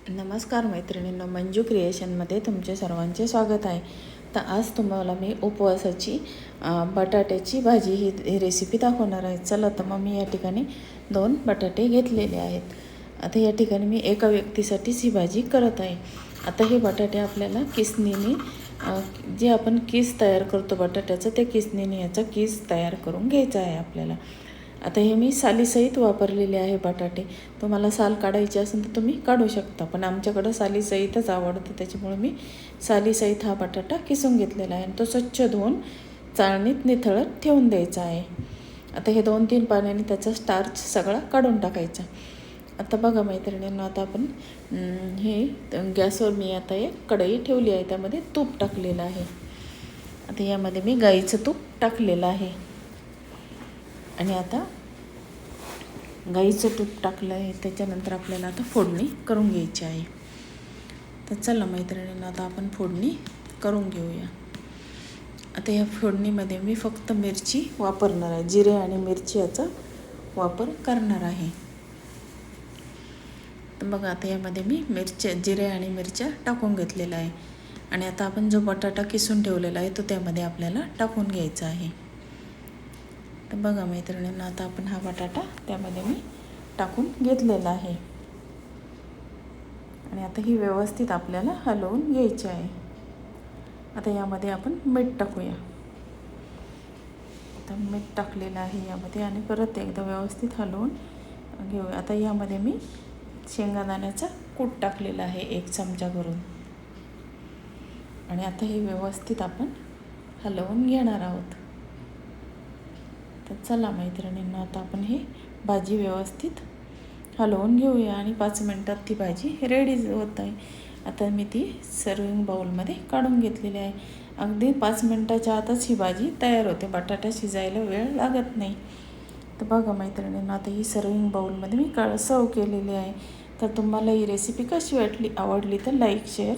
नमस्कार मैत्रिणींनो, मंजू क्रिएशनमध्ये तुमचे सर्वांचे स्वागत आहे. तर आज तुम्हाला मी उपवासाची बटाट्याची भाजी ही रेसिपी दाखवणार आहे. चला तर मग मी या ठिकाणी 2 बटाटे घेतलेले आहेत. आता या ठिकाणी मी एका व्यक्तीसाठीच ही भाजी करत आहे. आता हे बटाटे आपल्याला किसणीने जे आपण किस तयार करतो बटाट्याचं, त्या किसणीने याचा किस तयार करून घ्यायचा आहे आपल्याला. आता हे मी सालीसहित वापरलेले आहे बटाटे. तुम्हाला साल काढायची असेल तर तुम्ही काढू शकता, पण आमच्याकडं सालीसहितच आवडतं, त्याच्यामुळे मी सालीसहित हा बटाटा किसून घेतलेला आहे. तो स्वच्छ धुवून चाळणीत निथळत ठेवून द्यायचा आहे. आता हे 2-3 पाण्याने त्याचा स्टार्च सगळा काढून टाकायचा. आता बघा मैत्रिणींनो, आता आपण हे गॅसवर मी आता एक कढई ठेवली आहे, त्यामध्ये तूप टाकलेलं आहे. आता यामध्ये मी गाईचं तूप टाकलेलं आहे आणि आता गाईचं तूप टाकलं आहे. त्याच्यानंतर आपल्याला आता फोडणी करून घ्यायची आहे. तर चला मैत्रिणींना, आता आपण फोडणी करून घेऊया. आता या फोडणीमध्ये मी फक्त मिरची वापरणार आहे, जिरे आणि मिरची याचा वापर करणार आहे. तर बघा, आता यामध्ये मी जिरे आणि मिरच्या टाकून घेतलेला आहे आणि आता आपण जो बटाटा किसून ठेवलेला आहे तो त्यामध्ये आपल्याला टाकून घ्यायचा आहे. तर बघा मैत्रिणींना, आता आपण हा बटाटा त्यामध्ये मी टाकून घेतलेला आहे आणि आता ही व्यवस्थित आपल्याला हलवून घ्यायची आहे. आता यामध्ये आपण मीठ टाकूया. आता मीठ टाकलेलं आहे यामध्ये आणि परत एकदा व्यवस्थित हलवून घेऊया. आता यामध्ये मी शेंगदाण्याचा कूट टाकलेला आहे 1 चमचा भरून आणि आता हे व्यवस्थित आपण हलवून घेणार आहोत. तर चला मैत्रिणींना, आता आपण ही भाजी व्यवस्थित हलवून घेऊया आणि 5 मिनटात ती भाजी रेडी होत आहे. आता मी ती सर्विंग बाउलमध्ये काढून घेतलेली आहे. अगदी 5 मिनटाच्या आतच ही भाजी तयार होते, बटाटा शिजायला वेळ लागत नाही. तर बघा मैत्रिणींना, आता ही सर्विंग बाउलमध्ये मी सर्व केलेली आहे. तर तुम्हाला ही रेसिपी कशी आवडली तर लाईक, शेअर